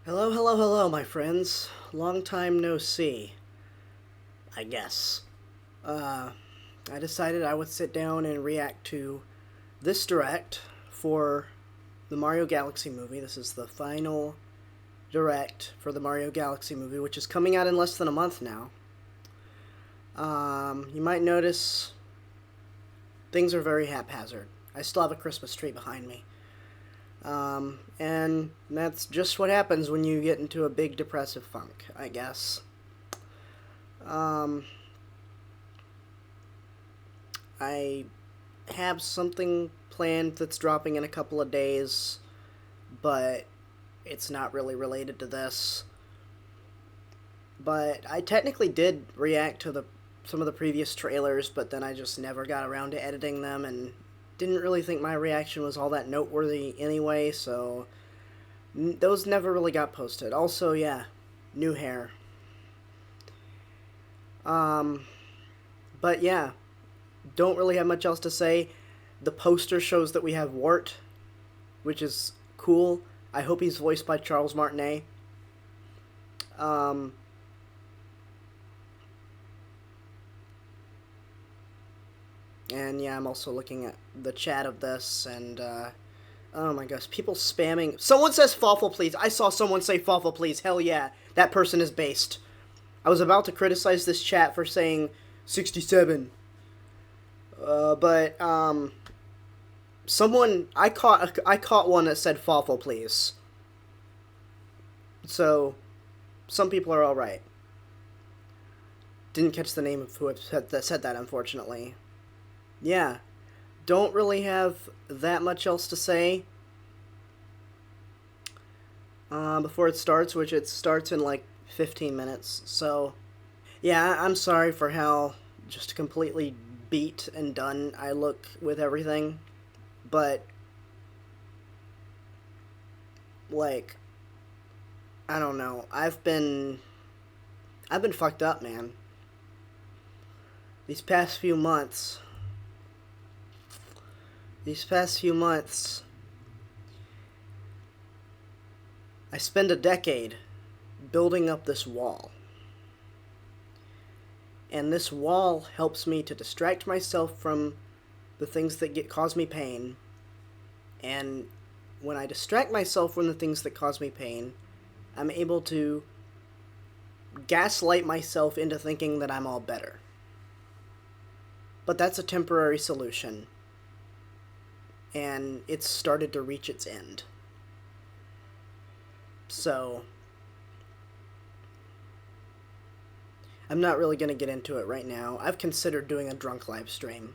Hello, hello, hello, my friends. Long time no see, I guess. Uh, I decided I would sit down and react to this direct for the Mario Galaxy movie. This is the final direct for the Mario Galaxy movie, which is coming out in less than a month now. You might notice things are very haphazard. I still have a Christmas tree behind me. And that's just what happens when you get into a big depressive funk, I guess. Um, I have something planned that's dropping in a couple of days, but it's not really related to this. But I technically did react to the some of the previous trailers, but then I just never got around to editing them and didn't really think my reaction was all that noteworthy anyway, so those never really got posted. Also, yeah, new hair. Um, but yeah, don't really have much else to say. The poster shows that we have Wart, which is cool. I hope he's voiced by Charles Martinet. Um, and yeah, I'm also looking at the chat of this, and oh my gosh, people spamming. Someone says Fawful, please. I saw someone say Fawful, please. Hell yeah, that person is based. I was about to criticize this chat for saying 67. But someone I caught one that said Fawful, please. So some people are all right. Didn't catch the name of who said that, unfortunately. Yeah, don't really have that much else to say before it starts, which it starts in like 15 minutes. So yeah, I'm sorry for how just completely beat and done I look with everything, but like I don't know. I've been fucked up, man. These past few months. These past few months, I spend a decade building up this wall. And this wall helps me to distract myself from the things that cause me pain. And when I distract myself from the things that cause me pain, I'm able to gaslight myself into thinking that I'm all better. But that's a temporary solution. And it's started to reach its end. So, I'm not really going to get into it right now. I've considered doing a drunk live stream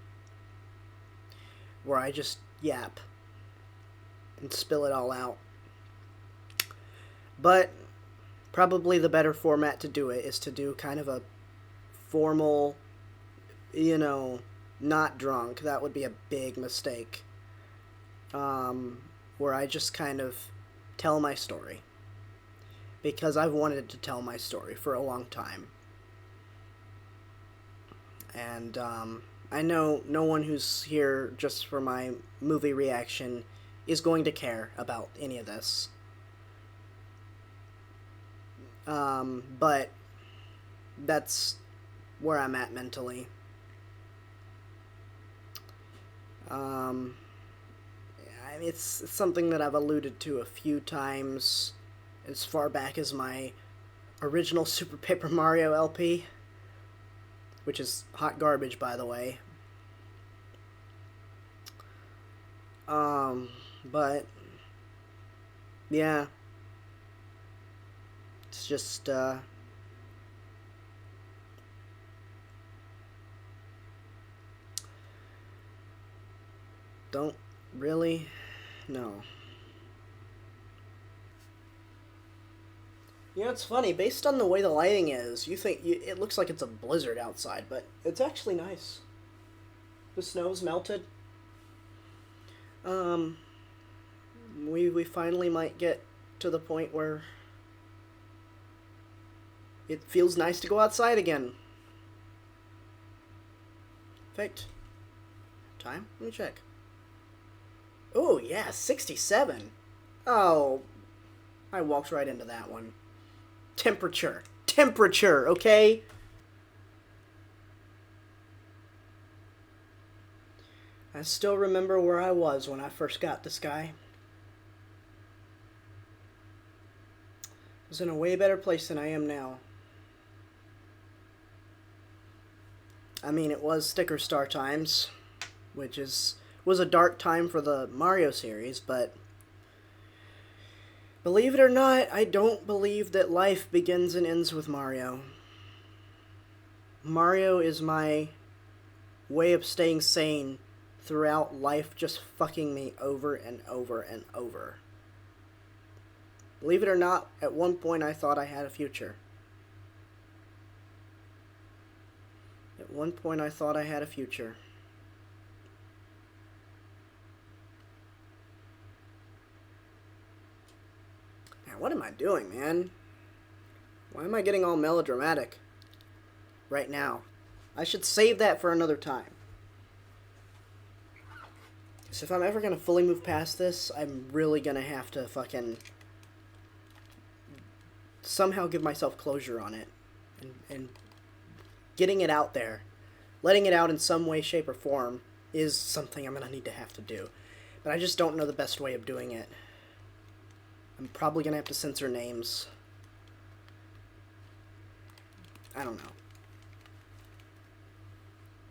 where I just yap and spill it all out. But probably the better format to do it is to do kind of a formal, not drunk. That would be a big mistake. Where I just kind of tell my story. Because I've wanted to tell my story for a long time. And I know no one who's here just for my movie reaction is going to care about any of this. But that's where I'm at mentally. Um, it's something that I've alluded to a few times as far back as my original Super Paper Mario LP, which is hot garbage, by the way. But yeah, it's just don't really know. It's funny. Based on the way the lighting is, it looks like it's a blizzard outside, but it's actually nice. The snow's melted. Um, we finally might get to the point where it feels nice to go outside again. In fact, time? Let me check. Oh, yeah, 67. Oh, I walked right into that one. Temperature. Temperature, okay? I still remember where I was when I first got this guy. I was in a way better place than I am now. I mean, it was Sticker Star times, which was a dark time for the Mario series, but believe it or not, I don't believe that life begins and ends with Mario. Mario is my way of staying sane throughout life just fucking me over and over and over. Believe it or not, at one point I thought I had a future. At one point I thought I had a future. Man, what am I doing, man? Why am I getting all melodramatic right now? I should save that for another time. Because if I'm ever going to fully move past this, I'm really going to have to fucking somehow give myself closure on it. And getting it out there, letting it out in some way, shape, or form is something I'm going to need to have to do. But I just don't know the best way of doing it. I'm probably going to have to censor names. I don't know.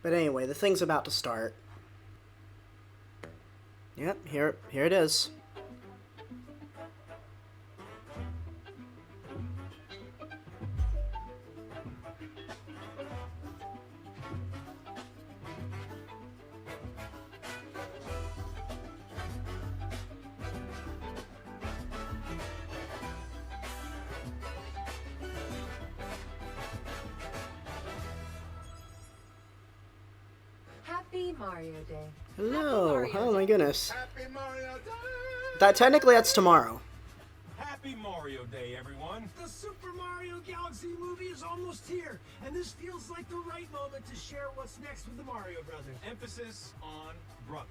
But anyway, the thing's about to start. Yep, here it is. Happy Mario Day. Hello. Mario Oh my Day. goodness. Happy Mario Day! Technically that's tomorrow. Happy Mario Day, everyone! The Super Mario Galaxy movie is almost here, and this feels like the right moment to share what's next with the Mario Brothers. Emphasis on brothers.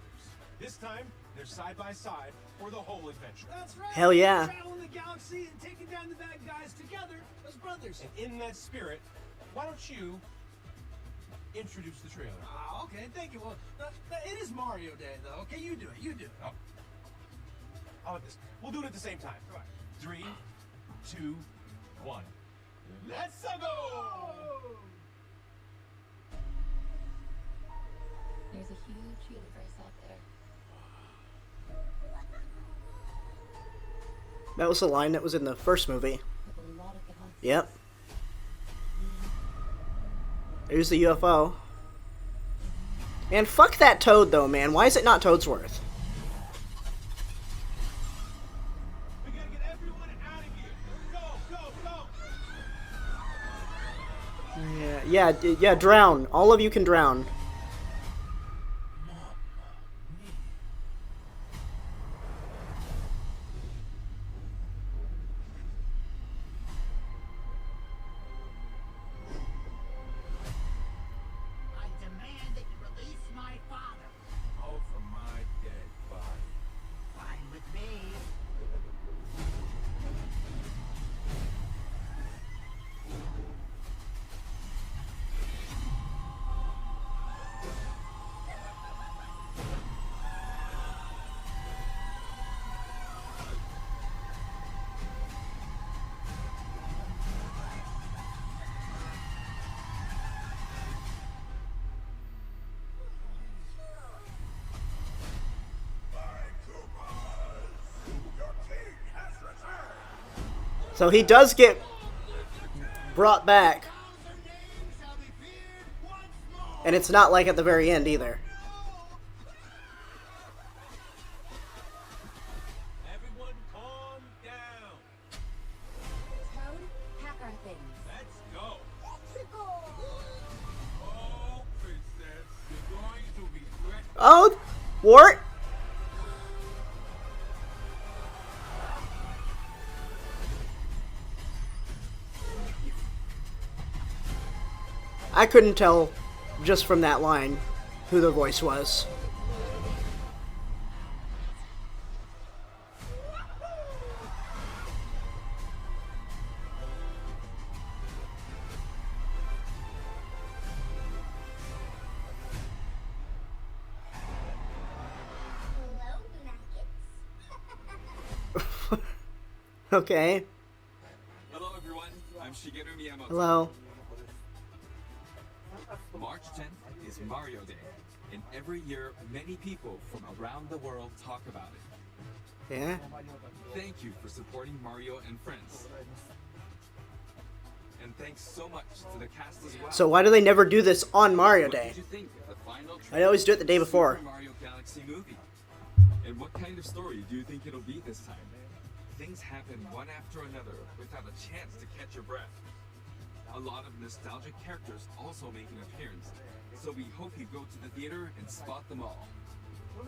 This time, they're side by side for the whole adventure. That's right. Hell yeah. Traveling the galaxy and taking down the bad guys together as brothers. And in that spirit, why don't you introduce the trailer? Ah, okay, thank you. Well, it is Mario Day, though. Okay, you do it. You do it. Oh. How about this? We'll do it at the same time. All right. 3, 2, 1. Let's go! There's a huge universe out there. That was the line that was in the first movie. With a lot of galaxies. Yep. There's the UFO. And fuck that Toad though, man. Why is it not Toadsworth? We gotta get everyone out of here. Go, go, go! Yeah, drown. All of you can drown. I demand that you release my father. Oh, for my dead body. Fine with me. So he does get brought back. And it's not like at the very end either. Everyone calm down. Toad, pack our things. Let's go. Oh, princess, you're going to be threatened. Oh, Wart. I couldn't tell just from that line who the voice was. Okay. Hello everyone, I'm Shigeru Miyamoto. Hello. March 10th is Mario Day, and every year many people from around the world talk about it. Yeah. Thank you for supporting Mario and Friends. And thanks so much to the cast as well. So why do they never do this on Mario What Day? did you think of the final I always do it the day trailer for before. Super Mario Galaxy movie? And what kind of story do you think it'll be this time? Things happen one after another without a chance to catch your breath. A lot of nostalgic characters also make an appearance, so we hope you go to the theater and spot them all.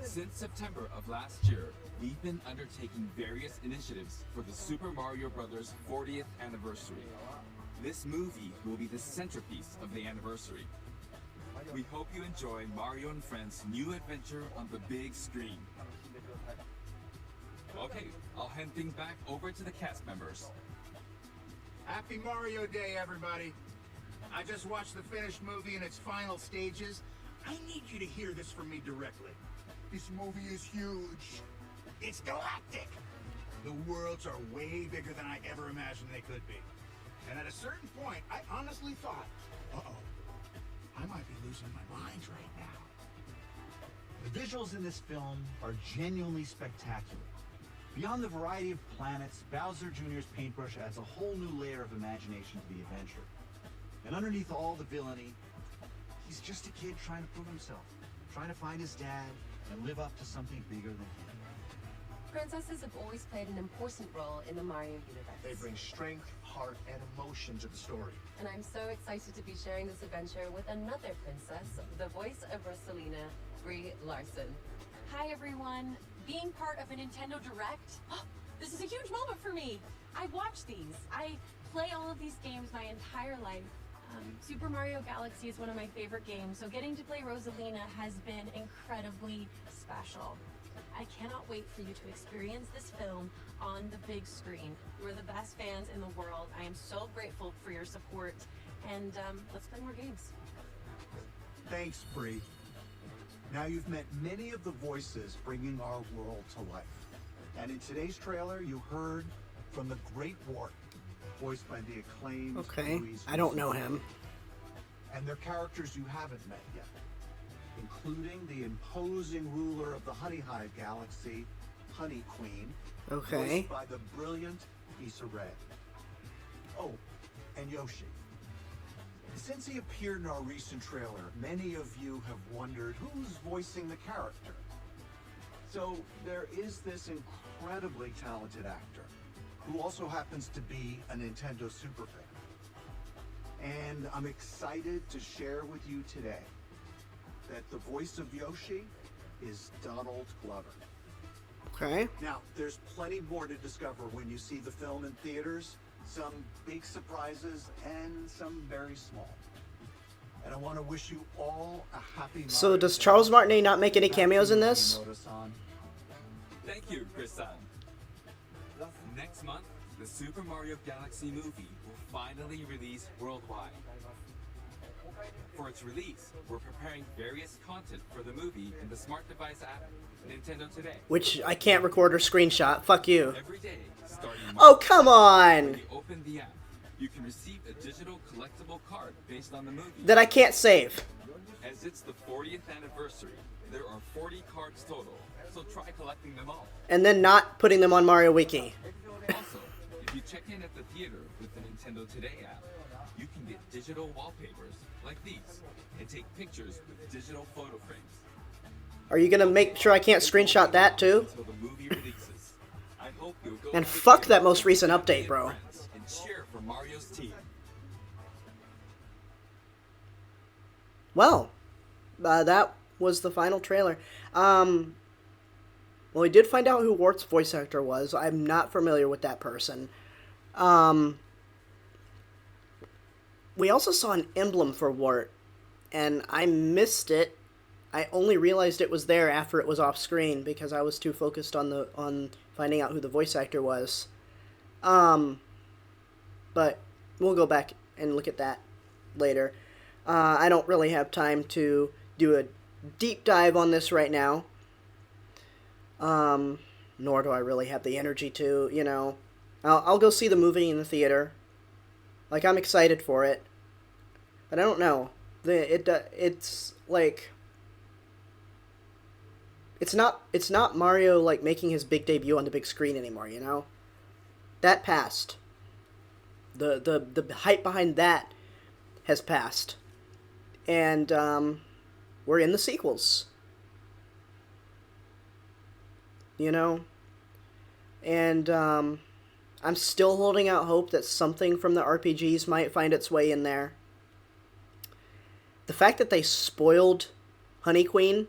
Since September of last year, we've been undertaking various initiatives for the Super Mario Bros. 40th anniversary. This movie will be the centerpiece of the anniversary. We hope you enjoy Mario and Friends' new adventure on the big screen. Okay, I'll hand things back over to the cast members. Happy Mario Day, everybody. I just watched the finished movie in its final stages. I need you to hear this from me directly. This movie is huge. It's galactic. The worlds are way bigger than I ever imagined they could be. And at a certain point, I honestly thought, uh-oh, I might be losing my mind right now. The visuals in this film are genuinely spectacular. Beyond the variety of planets, Bowser Jr.'s paintbrush adds a whole new layer of imagination to the adventure. And underneath all the villainy, he's just a kid trying to prove himself, trying to find his dad and live up to something bigger than him. Princesses have always played an important role in the Mario universe. They bring strength, heart, and emotion to the story. And I'm so excited to be sharing this adventure with another princess, the voice of Rosalina, Brie Larson. Hi everyone. Being part of a Nintendo Direct, this is a huge moment for me. I watch these. I play all of these games my entire life. Super Mario Galaxy is one of my favorite games, so getting to play Rosalina has been incredibly special. I cannot wait for you to experience this film on the big screen. You are the best fans in the world. I am so grateful for your support, and let's play more games. Thanks, Bree. Now you've met many of the voices bringing our world to life. And in today's trailer, you heard from the Great Wart, voiced by the acclaimed Okay. Louise I don't know Louise. him. And they're characters you haven't met yet, including the imposing ruler of the Honey Hive Galaxy, Honey Queen, Okay. voiced by the brilliant Issa Rae. Oh, and Yoshi. Since he appeared in our recent trailer, many of you have wondered who's voicing the character. So there is this incredibly talented actor who also happens to be a Nintendo super fan. And I'm excited to share with you today that the voice of Yoshi is Donald Glover. Okay. Now, there's plenty more to discover when you see the film in theaters. Some big surprises and some very small. And I want to wish you all a happy So Mario does Day. Charles Martinet not make any Back to cameos in you, this? Miyamoto-san. Thank you, Chris-san. Next month, the Super Mario Galaxy movie will finally release worldwide. For its release, we're preparing various content for the movie in the smart device app, Nintendo Today. Which I can't record or screenshot. Fuck you. Every day, starting Oh, March come 10th, on! when you open the app, you can receive a digital collectible card based on the movie. That I can't save. As it's the 40th anniversary, there are 40 cards total, so try collecting them all. And then not putting them on Mario Wiki. Also, if you check in at the theater with the Nintendo Today app, you can get digital wallpapers like these and take pictures with digital photo frames. Are you gonna make sure I can't screenshot that too? Until the movie releases. I hope you'll go And to the fuck theater that most recent with update, your bro. friends and cheer for Mario's team. Well, that was the final trailer. Well, we did find out who Wart's voice actor was. I'm not familiar with that person. We also saw an emblem for Wart, and I missed it. I only realized it was there after it was off screen because I was too focused on finding out who the voice actor was. But we'll go back and look at that later. I don't really have time to do a deep dive on this right now. Nor do I really have the energy to, I'll go see the movie in the theater. Like, I'm excited for it. But I don't know. It's like... It's not Mario, like, making his big debut on the big screen anymore, you know? That passed. The hype behind that has passed. And, we're in the sequels. You know? And, I'm still holding out hope that something from the RPGs might find its way in there. The fact that they spoiled Honey Queen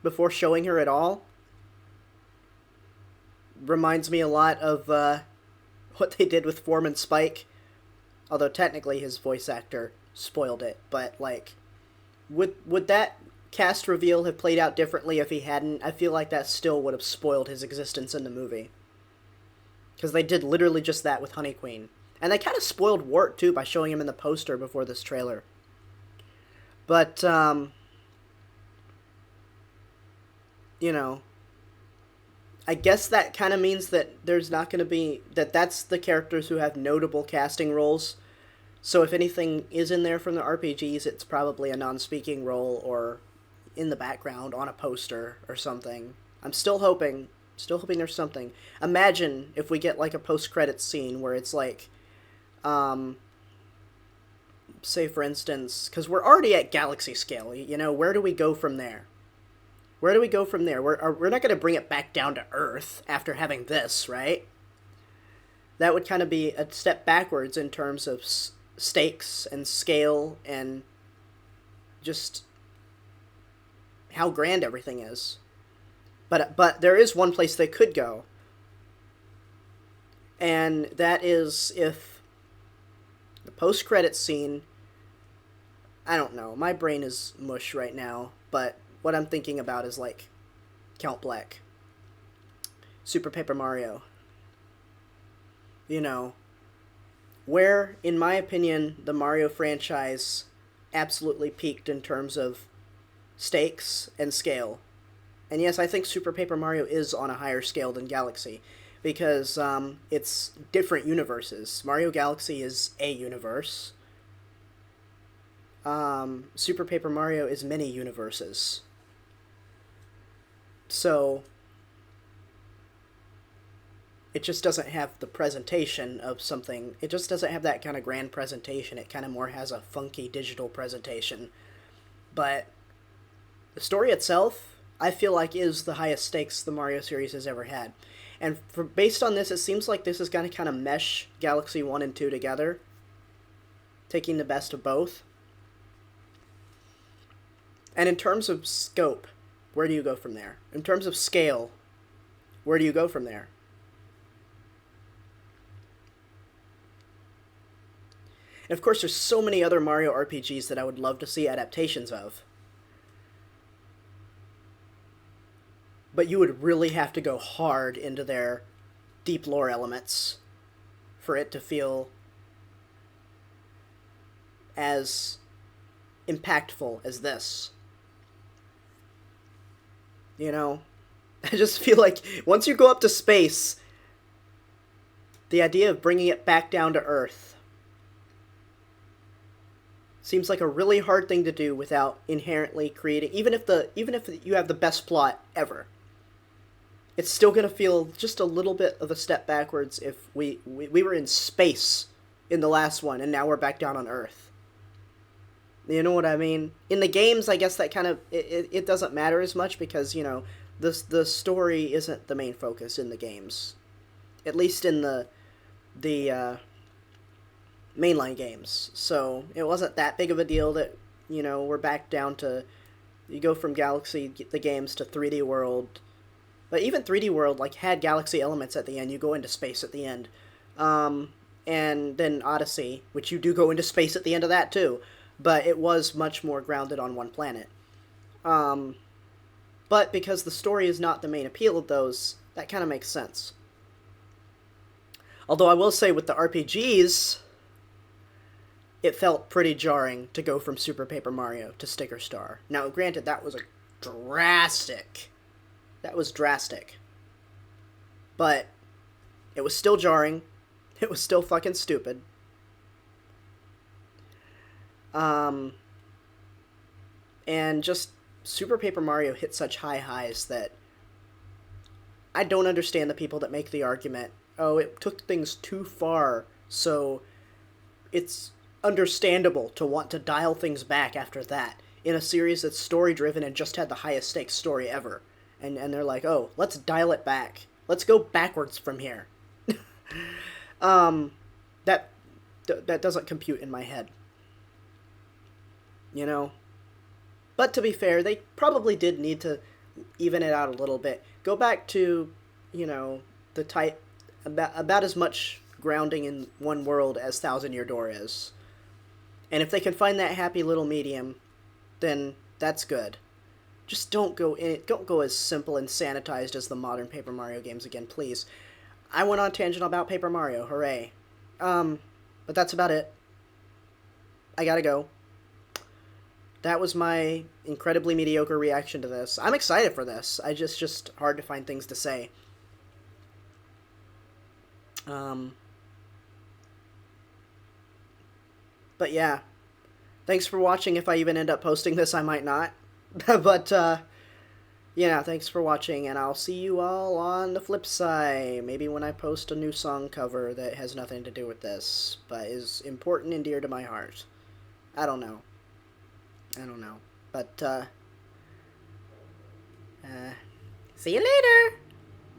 before showing her at all reminds me a lot of what they did with Foreman Spike. Although technically his voice actor spoiled it. But, like, would that cast reveal have played out differently if he hadn't? I feel like that still would have spoiled his existence in the movie. Because they did literally just that with Honey Queen. And they kind of spoiled Wart, too, by showing him in the poster before this trailer. But, you know, I guess that kind of means that there's not going to be... That's the characters who have notable casting roles. So if anything is in there from the RPGs, it's probably a non-speaking role or in the background on a poster or something. I'm still hoping there's something. Imagine if we get, like, a post-credits scene where it's, like, say, for instance, because we're already at galaxy scale, you know, where do we go from there? Where do we go from there? We're not going to bring it back down to Earth after having this, right? That would kind of be a step backwards in terms of stakes and scale and just how grand everything is. But there is one place they could go. And that is if the post-credits scene... I don't know. My brain is mush right now. But what I'm thinking about is, like, Count Black. Super Paper Mario. You know, where, in my opinion, the Mario franchise absolutely peaked in terms of stakes and scale. And yes, I think Super Paper Mario is on a higher scale than Galaxy, because it's different universes. Mario Galaxy is a universe. Super Paper Mario is many universes. So, it just doesn't have the presentation of something. It just doesn't have that kind of grand presentation. It kind of more has a funky digital presentation. But the story itself, I feel like, is the highest stakes the Mario series has ever had. And based on this, it seems like this is going to kind of mesh Galaxy 1 and 2 together, taking the best of both. And in terms of scope, where do you go from there? In terms of scale, where do you go from there? And of course, there's so many other Mario RPGs that I would love to see adaptations of. But you would really have to go hard into their deep lore elements for it to feel as impactful as this. You know? I just feel like once you go up to space, the idea of bringing it back down to Earth seems like a really hard thing to do without inherently creating... Even if you have the best plot ever, it's still going to feel just a little bit of a step backwards if we were in space in the last one, and now we're back down on Earth. You know what I mean? In the games, I guess that kind of... It doesn't matter as much because, you know, the story isn't the main focus in the games. At least in the mainline games. So it wasn't that big of a deal that, you know, we're back down to... You go from Galaxy, the games, to 3D World... But even 3D World, like, had Galaxy elements at the end. You go into space at the end. And then Odyssey, which you do go into space at the end of that, too. But it was much more grounded on one planet. But because the story is not the main appeal of those, that kind of makes sense. Although I will say, with the RPGs, it felt pretty jarring to go from Super Paper Mario to Sticker Star. Now, granted, that was drastic. That was drastic. But it was still jarring. It was still fucking stupid. And just Super Paper Mario hit such high highs that I don't understand the people that make the argument, oh, it took things too far, so it's understandable to want to dial things back after that in a series that's story-driven and just had the highest stakes story ever. And they're like, oh, let's dial it back. Let's go backwards from here. That doesn't compute in my head. You know? But to be fair, they probably did need to even it out a little bit. Go back to, you know, the type, about as much grounding in one world as Thousand Year Door is. And if they can find that happy little medium, then that's good. Just don't go as simple and sanitized as the modern Paper Mario games again, please. I went on tangent about Paper Mario, hooray. But that's about it. I gotta go. That was my incredibly mediocre reaction to this. I'm excited for this. I just hard to find things to say. But yeah. Thanks for watching. If I even end up posting this, I might not. But, yeah, thanks for watching, and I'll see you all on the flip side. Maybe when I post a new song cover that has nothing to do with this, but is important and dear to my heart. I don't know. But, see you later!